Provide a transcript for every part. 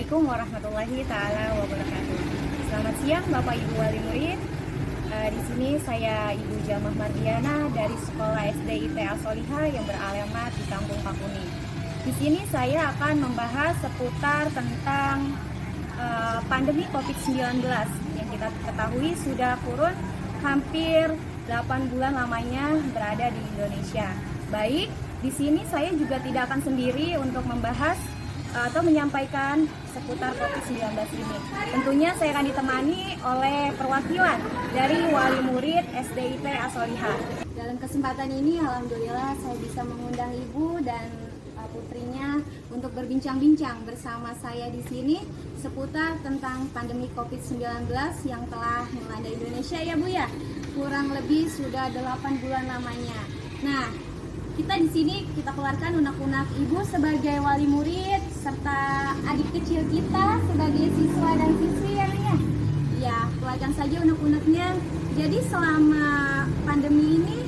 Assalamualaikum warahmatullahi taala wabarakatuh. Selamat siang Bapak Ibu wali murid. Di sini saya Ibu Jamah Mardiana dari Sekolah SD IT As-Solihah yang beralamat di Kampung Pakuni. Di sini saya akan membahas seputar tentang pandemi COVID-19 yang kita ketahui sudah kurun hampir 8 bulan lamanya berada di Indonesia. Baik, di sini saya juga tidak akan sendiri untuk membahas atau menyampaikan seputar COVID-19 ini. Tentunya saya akan ditemani oleh perwakilan dari wali murid SDIT As-Solihah. Dalam kesempatan ini, alhamdulillah saya bisa mengundang Ibu dan putrinya untuk berbincang-bincang bersama saya di sini seputar tentang pandemi COVID-19 yang telah melanda Indonesia ya Bu ya. Kurang lebih sudah 8 bulan lamanya. Nah, kita di sini kita keluarkan unek-unek Ibu sebagai wali murid serta adik kecil kita sebagai siswa dan siswi ya keluarkan saja unek-uneknya. Jadi selama pandemi ini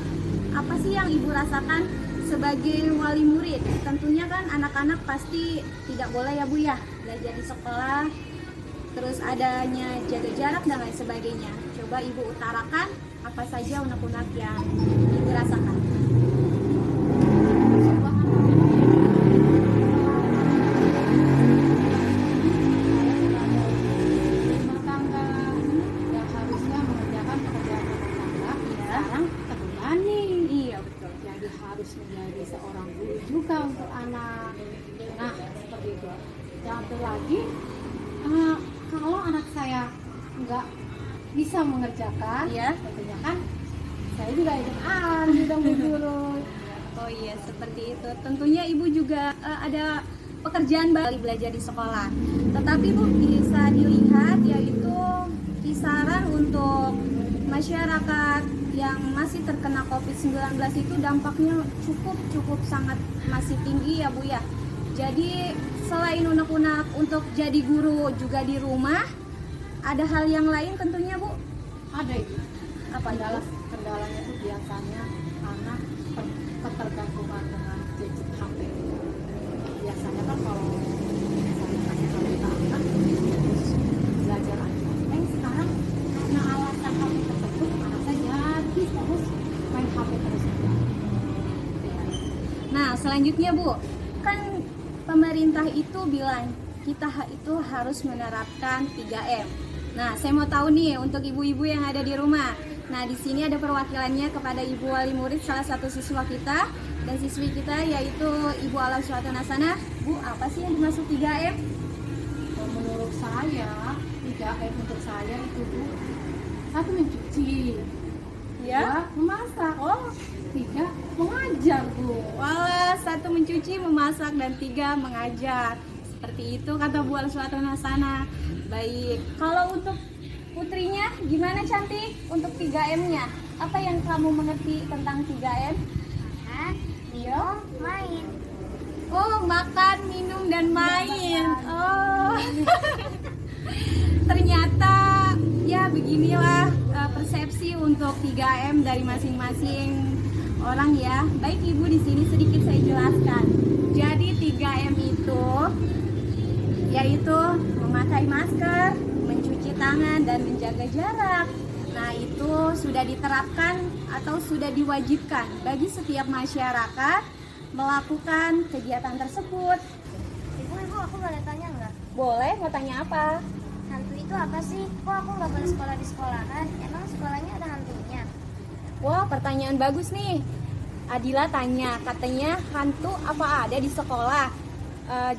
apa sih yang Ibu rasakan sebagai wali murid? Tentunya kan anak-anak pasti tidak boleh ya Bu ya belajar di sekolah, terus adanya jaga jarak dan lain sebagainya. Coba Ibu utarakan apa saja unek-unek yang Ibu rasakan. Harus menjadi seorang guru juga untuk anak. Nah, seperti itu. Dan lagi, kalau anak saya nggak bisa mengerjakan, ya tentunya kan saya juga ikut dong guru. Oh iya, seperti itu. Tentunya Ibu juga ada pekerjaan baru belajar di sekolah. Tetapi Bu, bisa dilihat yaitu kisaran untuk masyarakat yang masih terkena COVID-19 itu dampaknya cukup sangat masih tinggi ya Bu ya. Jadi selain unek-unek untuk jadi guru juga di rumah, ada hal yang lain tentunya Bu? Ada itu. Apa kendalanya itu biasanya anak ketergantungan dengan gadget HP. Biasanya kan kalau misalnya anak terus belajar aja. Sekarang karena alasan HP tersebut anak saya jadi terus main HP terus. Nah selanjutnya Bu, kan pemerintah itu bilang kita itu harus menerapkan 3M. Nah saya mau tahu nih untuk ibu-ibu yang ada di rumah. Nah di sini ada perwakilannya kepada Ibu wali murid salah satu siswa kita dan siswi kita yaitu Ibu Alam Suatu Nasana. Bu, apa sih yang dimaksud 3M? Menurut saya 3M untuk saya itu Bu, 1 mencuci, Ya, 2 memasak, 3 mengajar Bu. wala 1 mencuci, memasak, dan 3 mengajar. Seperti itu kata Bu Alam Suatu Nasana. Baik, kalau untuk putrinya gimana Cantik untuk 3M-nya? Apa yang kamu mengerti tentang 3M? Minum, main. Oh, makan, minum, dan main. Oh, ternyata ya beginilah persepsi untuk 3M dari masing-masing orang ya. Baik Ibu, di sini sedikit saya jelaskan. Jadi 3M itu yaitu memakai masker, mencuci tangan, dan menjaga jarak. Nah itu sudah diterapkan atau sudah diwajibkan bagi setiap masyarakat melakukan kegiatan tersebut. Ibu, aku boleh tanya nggak? Boleh, mau tanya apa? Hantu itu apa sih? Kok aku nggak boleh sekolah di sekolahan? Emang sekolahnya ada hantunya? Wah, pertanyaan bagus nih. Adila tanya, katanya hantu apa ada di sekolah?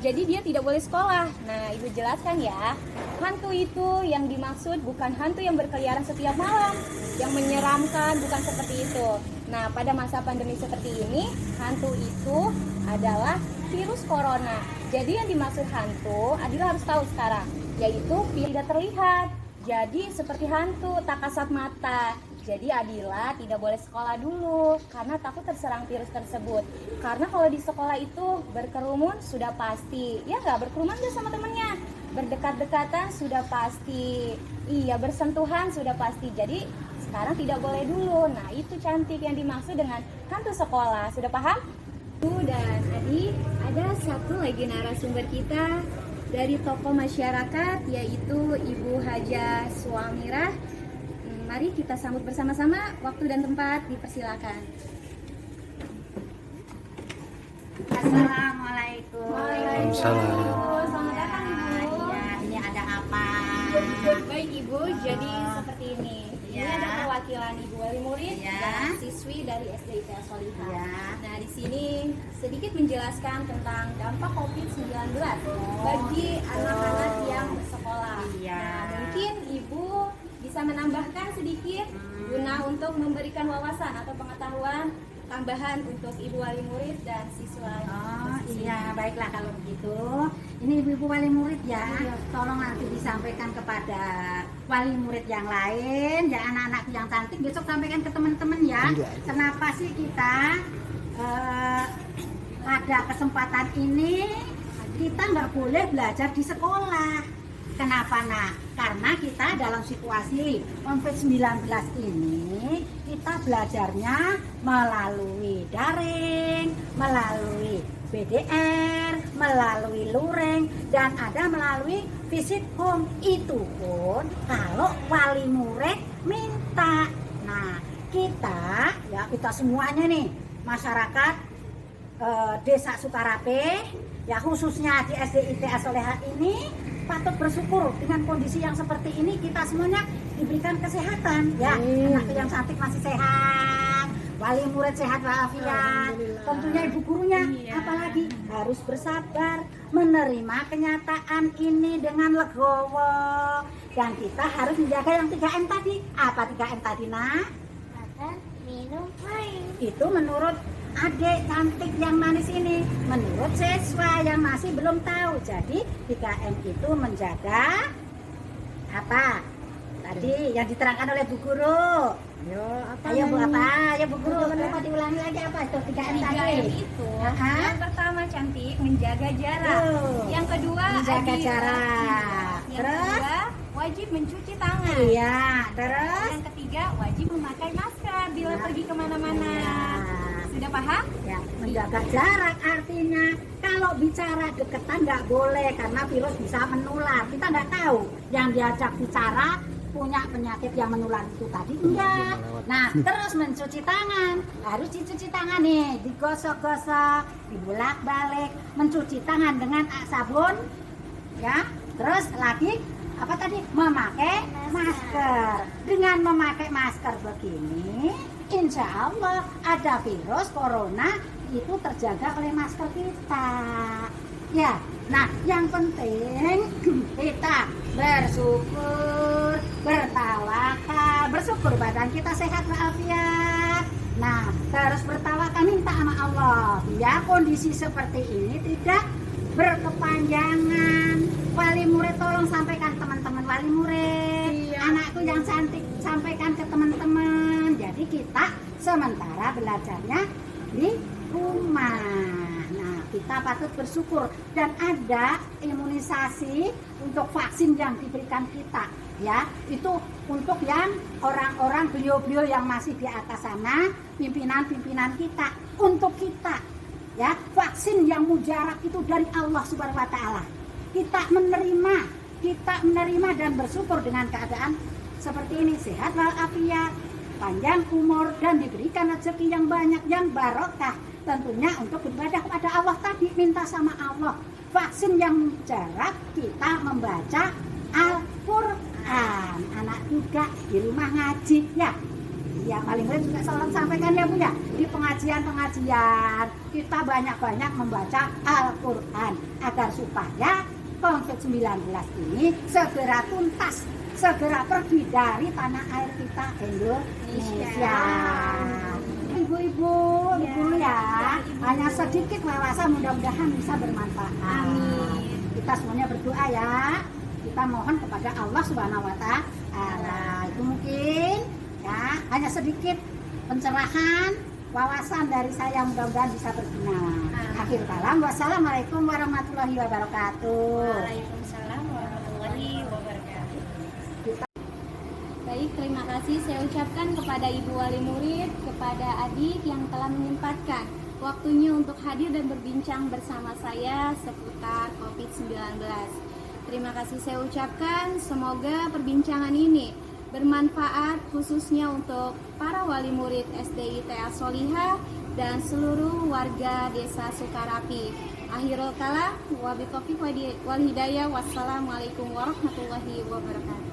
Jadi dia tidak boleh sekolah. Nah, Ibu jelaskan ya. Hantu itu yang dimaksud bukan hantu yang berkeliaran setiap malam, yang menyeramkan, bukan seperti itu. Nah, pada masa pandemi seperti ini, hantu itu adalah virus corona. Jadi yang dimaksud hantu, Adila harus tahu sekarang, yaitu tidak terlihat. Jadi seperti hantu, tak kasat mata. Jadi Adila tidak boleh sekolah dulu karena takut terserang virus tersebut. Karena kalau di sekolah itu berkerumun sudah pasti. Ya nggak, berkerumun nggak sama temennya? Berdekat-dekatan sudah pasti. Iya, bersentuhan sudah pasti. Jadi sekarang tidak boleh dulu. Nah itu Cantik yang dimaksud dengan hantu sekolah. Sudah paham? Dan Adi, ada satu lagi narasumber kita dari tokoh masyarakat yaitu Ibu Haja Suamirah. Mari kita sambut bersama-sama. Waktu dan tempat dipersilakan. Assalamualaikum. Waalaikumsalam. Selamat datang Ibu. Iya, ini ada apa? Baik Ibu, jadi seperti ini. Ini Ya. ada perwakilan Ibu wali murid Ya. dan siswi dari SD IPA Solihah. Ya. Nah, di sini sedikit menjelaskan tentang dampak COVID-19 bagi anak-anak yang bersekolah. Iya. Nah, mungkin Ibu bisa menambahkan sedikit guna untuk memberikan wawasan atau pengetahuan tambahan untuk Ibu wali murid dan siswa. Oh iya, baiklah kalau begitu. Ini ibu-ibu wali murid ya, tolong nanti disampaikan kepada wali murid yang lain, ya anak-anak yang cantik besok sampaikan ke teman-teman ya. Kenapa sih kita pada kesempatan ini kita nggak boleh belajar di sekolah? Kenapa nak? Karena kita dalam situasi COVID-19 ini kita belajarnya melalui daring, melalui BDR, melalui luring, dan ada melalui visit home. Itu pun kalau wali murid minta. Nah, kita semuanya nih masyarakat Desa Sukarape, ya khususnya di SD IPA Solihah ini patut bersyukur dengan kondisi yang seperti ini. Kita semuanya diberikan kesehatan ya, anak yang cantik masih sehat, wali murid sehat walafiat, tentunya ibu gurunya apalagi harus bersabar menerima kenyataan ini dengan legowo, dan kita harus menjaga yang 3M tadi. Apa 3M tadi nak? Makan, minum, main. Itu menurut adik cantik yang manis ini, menurut siswa yang masih belum tahu. Jadi 3M itu menjaga apa tadi yang diterangkan oleh Bu Guru. Ayo Bu apa? Ayo Bu Guru, kenapa diulangi lagi apa itu 3M tadi? 3M itu yang pertama cantik, menjaga jarak. Yang kedua Menjaga adil. jarak. Yang Terus? kedua wajib mencuci tangan. Iya, terus? Yang ketiga wajib memakai masker bila pergi kemana-mana. Sudah paham? Ya, menjaga jarak artinya kalau bicara deketan nggak boleh karena virus bisa menular. Kita nggak tahu yang diajak bicara punya penyakit yang menular itu tadi enggak. Nah, terus mencuci tangan, harus dicuci tangan nih, digosok-gosok, dibulak-balik, mencuci tangan dengan sabun, ya. Terus lagi apa tadi? Memakai masker. Dengan memakai masker begini, insya Allah ada virus corona itu terjaga oleh masker kita. Ya, nah yang penting kita bersyukur, bertawakal, bersyukur badan kita sehat walafiat. Nah, terus bertawakal minta sama Allah ya kondisi seperti ini tidak berkepanjangan. Wali murid tolong sampaikan teman-teman wali murid, anakku yang cantik sampaikan ke teman-teman. Jadi kita sementara belajarnya di rumah. Nah, kita patut bersyukur dan ada imunisasi untuk vaksin yang diberikan kita ya. Itu untuk yang orang-orang beliau-beliau yang masih di atas sana, pimpinan-pimpinan kita, untuk kita ya, vaksin yang mujarab itu dari Allah Subhanahu wa taala. Kita menerima dan bersyukur dengan keadaan seperti ini, sehat walafiat, panjang umur dan diberikan rezeki yang banyak yang barokah. Tentunya untuk beribadah kepada Allah tadi, minta sama Allah vaksin yang mujarab, kita membaca Al-Qur'an. Anak juga di rumah ngaji ya. Ya, paling murid juga salam sampaikan ya Bu ya. Di pengajian-pengajian kita banyak-banyak membaca Al-Qur'an agar supaya COVID-19 ini segera tuntas, segera pergi dari tanah air kita Indonesia. Ibu-ibu, ibu ya, hanya sedikit wawasan, mudah-mudahan bisa bermanfaat. Amin. Kita semuanya berdoa ya. Kita mohon kepada Allah Subhanahu wa taala. Itu mungkin ya, hanya sedikit pencerahan wawasan dari saya, mudah-mudahan bisa berguna. Akhir kalam, wassalamualaikum warahmatullahi wabarakatuh. Waalaikumsalam warahmatullahi wabarakatuh. Baik, terima kasih saya ucapkan kepada Ibu Wali Murid, kepada adik yang telah menyempatkan waktunya untuk hadir dan berbincang bersama saya seputar COVID-19. Terima kasih saya ucapkan, semoga perbincangan ini bermanfaat khususnya untuk para wali murid SDIT As-Solihah dan seluruh warga Desa Sukarapi. Akhirul kalam, wabillahi taufiq wal hidayah. Wassalamualaikum warahmatullahi wabarakatuh.